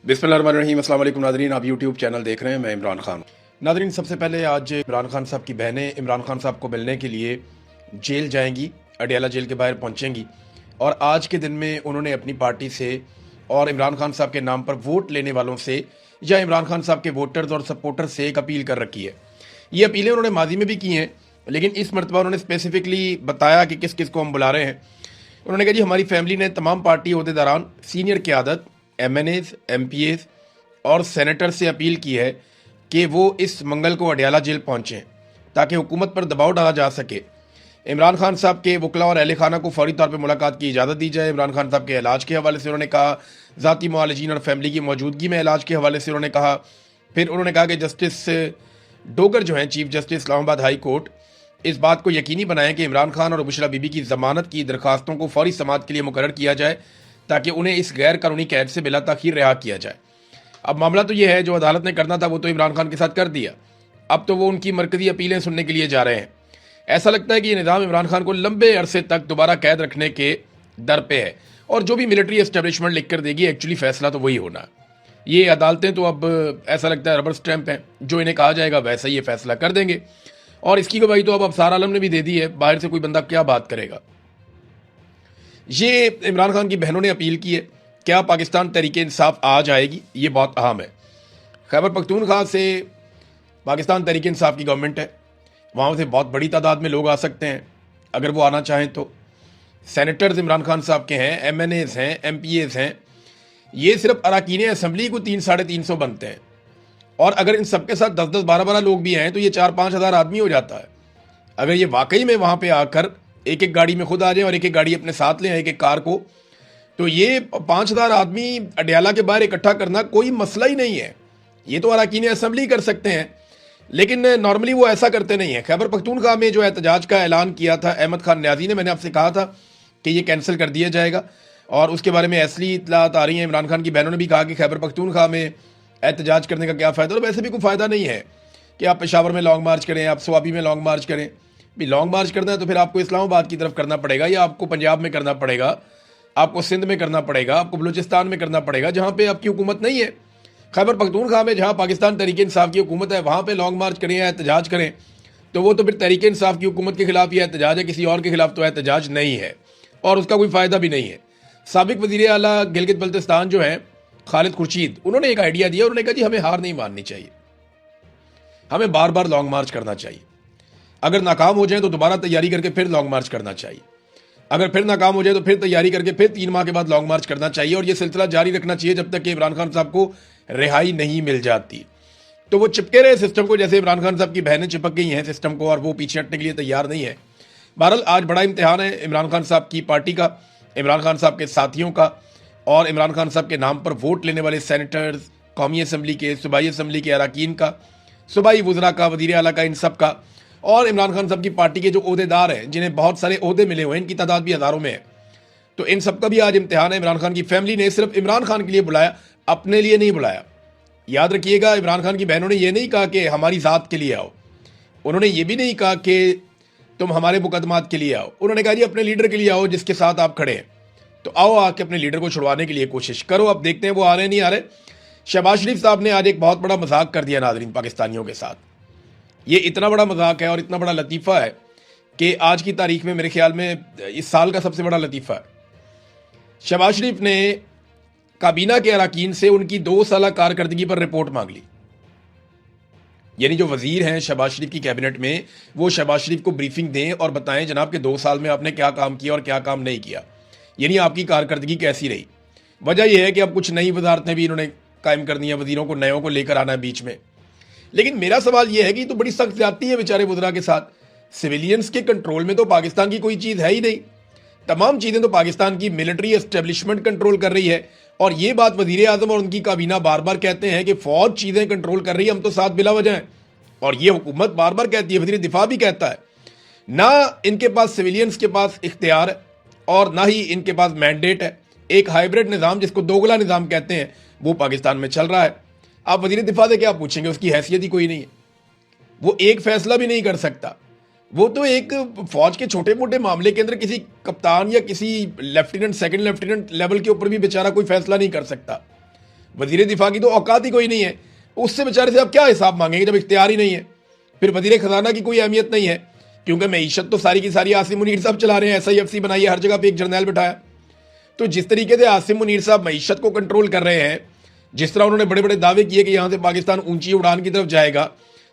बिस्मिल्लाहिर्रहमानिर्रहीम। अस्सलाम वालेकुम नाज़रीन, आप यूट्यूब चैनल देख रहे हैं, मैं इमरान खान। नाज़रीन, सबसे पहले आज इमरान खान साहब की बहनें इमरान खान साहब को मिलने के लिए जेल जाएंगी, अडियाला जेल के बाहर पहुंचेंगी और आज के दिन में उन्होंने अपनी पार्टी से और इमरान खान साहब के नाम पर वोट लेने वालों से या इमरान खान साहब के वोटर्स और सपोर्टर से एक अपील कर रखी है। ये अपीलें उन्होंने माजी में भी की हैं, लेकिन इस मरतबा उन्होंने स्पेसिफिकली बताया कि किस किस को हम बुला रहे हैं। उन्होंने कहा जी, हमारी फैमिली ने तमाम पार्टी अहदेदारान, सीनियर क़यादत, MNAs, MPAs और सेनेटर से अपील की है कि वो इस मंगल को अडियाला जेल पहुंचें ताकि हुकूमत पर दबाव डाला जा सके। इमरान खान साहब के वकला और अहल खाना को फौरी तौर पर मुलाकात की इजाज़त दी जाए। इमरान खान साहब के इलाज के हवाले से उन्होंने कहा, ज़ाती मुआलजीन और फैमिली की मौजूदगी में इलाज के हवाले से उन्होंने कहा। फिर उन्होंने कहा कि जस्टिस डोगर जो हैं, chief justice Islamabad high court, इस बात को यकीनी बनाएं कि इमरान खान और बुशरा बीबी की ज़मानत की दरखास्तों को फौरी समाअत के लिए मुकर्रर किया जाए ताकि उन्हें इस गैर कानूनी कैद से बिला ताख़ीर रिहा किया जाए। अब मामला तो ये है, जो अदालत ने करना था वो तो इमरान खान के साथ कर दिया, अब तो वो उनकी मरकज़ी अपीलें सुनने के लिए जा रहे हैं। ऐसा लगता है कि ये निज़ाम इमरान खान को लंबे अरसे तक दोबारा कैद रखने के दर पे है और जो भी मिलिट्री एस्टेब्लिशमेंट लिख कर देगी, एक्चुअली फैसला तो वही होना। ये अदालतें तो अब ऐसा लगता है रबर स्टैंप हैं, जो इन्हें कहा जाएगा वैसा ही ये फैसला कर देंगे। और इसकी गवाही तो अब अफसार आलम ने भी दे दी है, बाहर से कोई बंदा क्या बात करेगा। ये इमरान खान की बहनों ने अपील की है, क्या पाकिस्तान तहरीक इंसाफ आ जाएगी, ये बहुत अहम है। खैबर पख्तूनख्वा से पाकिस्तान तहरीक इंसाफ की गवर्नमेंट है, वहाँ से बहुत बड़ी तादाद में लोग आ सकते हैं अगर वो आना चाहें तो। सेनेटर्स इमरान खान साहब के हैं, MNAs हैं, MPAs हैं। ये सिर्फ अरकान असम्बली को 300-350 बनते हैं और अगर इन सबके साथ 10-10, 12-12 लोग भी हैं तो ये 4-5 हज़ार आदमी हो जाता है। अगर ये वाकई में वहाँ पे आकर एक एक गाड़ी में खुद आ जाएं और एक एक गाड़ी अपने साथ लें, एक एक कार को, तो ये 5,000 आदमी अडियाला के बाहर इकट्ठा करना कोई मसला ही नहीं है। ये तो अरकान असम्बली कर सकते हैं, लेकिन नॉर्मली वो ऐसा करते नहीं है। खैबर पख्तूनख्वा में जो एहतजाज का ऐलान किया था अहमद खान न्याजी ने, मैंने आपसे कहा था कि ये कैंसिल कर दिया जाएगा और उसके बारे में असली इतलात आ रही हैं। इमरान खान की बहनों ने भी कहा कि खैबर पख्तूनख्वा में एहतजाज करने का क्या फ़ायदा, और वैसे भी कोई फ़ायदा नहीं है कि आप पेशावर में लॉन्ग मार्च करें, आप स्वाबी में लॉन्ग मार्च करें। भी लॉन्ग मार्च करना है तो फिर आपको इस्लामाबाद की तरफ करना पड़ेगा, या आपको पंजाब में करना पड़ेगा, आपको सिंध में करना पड़ेगा, आपको बलूचिस्तान में करना पड़ेगा, जहाँ पे आपकी हुकूमत नहीं है। खैबर पख्तूनख्वा में जहाँ पाकिस्तान तहरीक इंसाफ की हुकूमत है, वहाँ पे लॉन्ग मार्च करें या एहतजाज करें तो वो तो फिर तहरीक इंसाफ की हुकूमत के खिलाफ या एहतजाज है, किसी और के खिलाफ तो एहतजाज नहीं है और उसका कोई फ़ायदा भी नहीं है। साबिक वज़ीर आला गिलगित बल्तिस्तान जो हैं, खालिद खुर्शीद, उन्होंने एक आइडिया दिया। उन्होंने कहा जी, हमें हार नहीं माननी चाहिए, हमें बार बार लॉन्ग मार्च करना चाहिए। अगर नाकाम हो जाए तो दोबारा तैयारी करके फिर लॉन्ग मार्च करना चाहिए, अगर फिर नाकाम हो जाए तो फिर तैयारी करके फिर 3 माह के बाद लॉन्ग मार्च करना चाहिए और ये सिलसिला जारी रखना चाहिए जब तक कि इमरान खान साहब को रिहाई नहीं मिल जाती। तो वो चिपके रहे सिस्टम को, जैसे इमरान खान साहब की बहनें चिपक गई हैं सिस्टम को और वो पीछे हटने के लिए तैयार नहीं है। बहरहाल आज बड़ा इम्तिहान है इमरान खान साहब की पार्टी का, इमरान खान साहब के साथियों का और इमरान खान साहब के नाम पर वोट लेने वाले सेनेटर्स, कौमी असम्बली के, सूबाई असम्बली के अरकान का, सूबाई वज़रा का, वज़ीर आला का, इन सब का, और इमरान खान साहब की पार्टी के जो ओहदेदार हैं जिन्हें बहुत सारे ओहदे मिले हुए हैं, इनकी तादाद भी हज़ारों में है। तो इन सब का भी आज इम्तिहान है। इमरान खान की फैमिली ने सिर्फ इमरान खान के लिए बुलाया, अपने लिए नहीं बुलाया। याद रखिएगा, इमरान खान की बहनों ने यह नहीं कहा कि हमारी ज़ात के लिए आओ, उन्होंने ये भी नहीं कहा कि तुम हमारे मुकदमात के लिए आओ। उन्होंने कहा जी, अपने लीडर के लिए आओ जिसके साथ आप खड़े हैं, तो आओ आके अपने लीडर को छुड़वाने के लिए कोशिश करो। अब देखते हैं वो आ रहे नहीं आ रहे। शहबाज शरीफ साहब ने आज एक बहुत बड़ा मजाक कर दिया नाज़रीन पाकिस्तानियों के साथ। ये इतना बड़ा मजाक है और इतना बड़ा लतीफ़ा है कि आज की तारीख में मेरे ख्याल में इस साल का सबसे बड़ा लतीफ़ा है। शहबाज शरीफ ने काबीना के अरकान से उनकी 2 साल कारकर्दगी पर रिपोर्ट मांग ली। यानी जो वजीर हैं शहबाज शरीफ की कैबिनेट में, वो शहबाज शरीफ को ब्रीफिंग दें और बताएं जनाब के 2 साल में आपने क्या काम किया और क्या काम नहीं किया, यानी आपकी कारकर्दगी कैसी रही। वजह यह है कि अब कुछ नई वजारतें भी इन्होंने कायम करनी है, वजीरों को नयों को लेकर आना है बीच में। लेकिन मेरा सवाल यह है कि तो बड़ी सख्त ज्यादती है बेचारे वज़रा के साथ। सिविलियंस के कंट्रोल में तो पाकिस्तान की कोई चीज़ है ही नहीं, तमाम चीज़ें तो पाकिस्तान की मिलिट्री एस्टेब्लिशमेंट कंट्रोल कर रही है। और ये बात वज़ीर आज़म और उनकी काबीना बार बार कहते हैं कि फ़ौज चीज़ें कंट्रोल कर रही है, हम तो साथ बिला वजह हैं। और ये हुकूमत बार बार कहती है, वज़ीर दिफा भी कहता है, ना इनके पास सिविलियंस के पास इख्तियार है और ना ही इनके पास मैंडेट है। एक हाइब्रिड निज़ाम, जिसको दोगला निज़ाम कहते हैं, वो पाकिस्तान में चल रहा है। आप वज़ीर दिफा से क्या पूछेंगे, उसकी हैसियत ही कोई नहीं है, वो एक फैसला भी नहीं कर सकता। वो तो एक फौज के छोटे मोटे मामले के अंदर किसी कप्तान या किसी लेफ्टिनेंट, सेकंड लेफ्टिनेंट लेवल के ऊपर भी बेचारा कोई फैसला नहीं कर सकता। वजीर दिफा की तो औकात ही कोई नहीं है, उससे बेचारे से आप क्या हिसाब मांगेंगे जब इख्तियार ही नहीं है। फिर वजीर खजाना की कोई अहमियत नहीं है, क्योंकि मीशत तो सारी की सारी आसिम मुनीर साहब चला रहे हैं। SIFC बनाई है, हर जगह पे एक जर्नैल बिठाया। तो जिस तरीके से आसिम मुनीर साहब मीशत को कंट्रोल कर रहे हैं, जिस तरह उन्होंने बड़े बड़े दावे किए कि यहां से पाकिस्तान ऊंची उड़ान की तरफ जाएगा,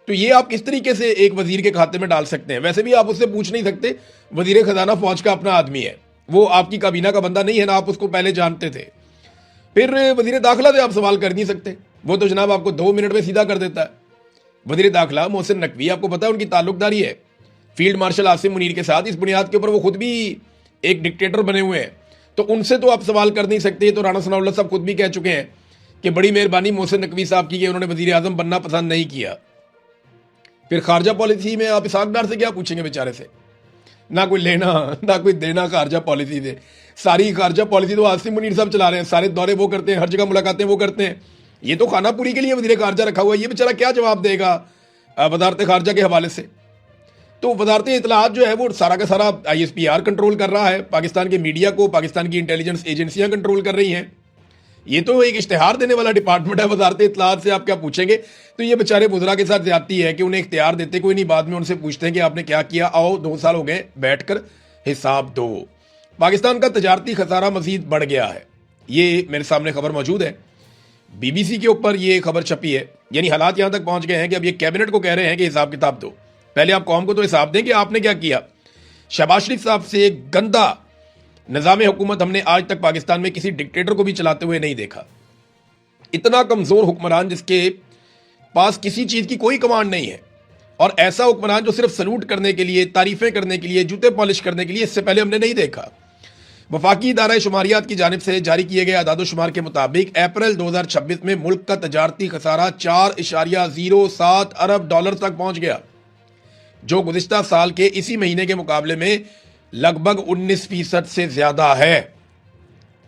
तो ये आप किस तरीके से एक वजीर के खाते में डाल सकते हैं? वैसे भी आप उससे पूछ नहीं सकते, वजीर खजाना फौज का अपना आदमी है, वो आपकी काबीना का बंदा नहीं है ना, आप उसको पहले जानते थे। फिर वजीर दाखिला से आप सवाल कर नहीं सकते, वो तो जनाब आपको 2 मिनट में सीधा कर देता है। वजीर दाखिला मोहसिन नकवी, आपको पता है उनकी ताल्लुकदारी है फील्ड मार्शल आसिम मुनीर के साथ। इस बुनियाद के ऊपर वो खुद भी एक डिक्टेटर बने हुए हैं, तो उनसे तो आप सवाल कर नहीं सकते। तो राणा सनाउल्लाह साहब खुद भी कह चुके हैं कि बड़ी मेहरबानी मोहसिन नकवी साहब की कि उन्होंने वजीर आजम बनना पसंद नहीं किया। फिर खारजा पॉलिसी में आप इसाक डार से क्या पूछेंगे बेचारे से? ना कोई लेना ना कोई देना खारजा पॉलिसी से। सारी खारजा पॉलिसी तो आसिम मुनीर साहब चला रहे हैं, सारे दौरे वो करते हैं, हर जगह मुलाकातें वो करते हैं। ये तो खानापुरी के लिए वजीर खारजा रखा हुआ है, ये बेचारा क्या जवाब देगा वजारत खारजा के हवाले से? तो वजारत इतलात जो है वो सारा का सारा ISPR कंट्रोल कर रहा है, पाकिस्तान के मीडिया को पाकिस्तान की इंटेलिजेंस एजेंसियां कंट्रोल कर रही हैं। ये तो एक इश्तिहार देने वाला डिपार्टमेंट है वजारत इतलात से, आप क्या पूछेंगे? तो ये बेचारे वज़रा के साथ ज्यादती है कि उन्हें इख्तियार देते कोई नहीं, बाद में उनसे पूछते हैं कि आपने क्या किया, आओ 2 साल हो गए, बैठकर हिसाब दो। पाकिस्तान का तजारती खसारा मजीद बढ़ गया है, ये मेरे सामने खबर मौजूद है, BBC के ऊपर ये खबर छपी है। यानी हालात यहां तक पहुंच गए हैं कि अब ये कैबिनेट को कह रहे हैं कि हिसाब किताब दो, पहले आप कौम को तो हिसाब दें कि आपने क्या किया। शहबाज शरीफ साहब से गंदा निज़ाम हुकूमत हमने आज तक पाकिस्तान में किसी डिक्टेटर को भी चलाते हुए नहीं देखा। इतना कमजोर हुक्मरान जिसके पास किसी चीज की कोई कमांड नहीं है, और ऐसा हुक्मरान जो सिर्फ सलूट करने के लिए, तारीफें करने के लिए, जूते पॉलिश करने के लिए, इससे पहले हमने नहीं देखा। वफाकी इदारा शुमारियात की जानिब से जारी किए गए अदाद-ओ-शुमार के मुताबिक अप्रैल 2026 में मुल्क का तजारती खसारा 4.07 अरब डॉलर तक पहुंच गया, जो गुज़िश्ता साल के इसी महीने के मुकाबले में लगभग 19% से ज्यादा है।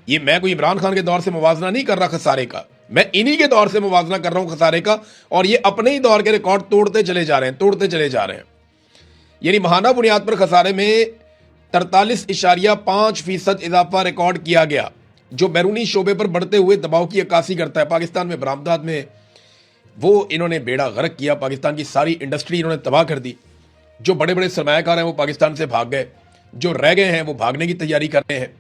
ये मैं कोई इमरान खान के दौर से मुवाजना नहीं कर रहा खसारे का, मैं इन्हीं के दौर से मुवाजना कर रहा हूं खसारे का, और ये अपने ही दौर के रिकॉर्ड तोड़ते चले जा रहे हैं। यानी माहाना बुनियाद पर खसारे में 43.5% इजाफा रिकॉर्ड किया गया, जो बैरूनी शोबे पर बढ़ते हुए दबाव की अक्कासी करता है। पाकिस्तान में बरामदात में वो इन्होंने बेड़ा गर्क किया, पाकिस्तान की सारी इंडस्ट्री इन्होंने तबाह कर दी। जो बड़े बड़े सरमायाकार हैं वो पाकिस्तान से भाग गए, जो रह गए हैं वो भागने की तैयारी कर रहे हैं,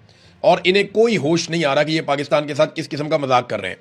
और इन्हें कोई होश नहीं आ रहा कि ये पाकिस्तान के साथ किस किस्म का मजाक कर रहे हैं।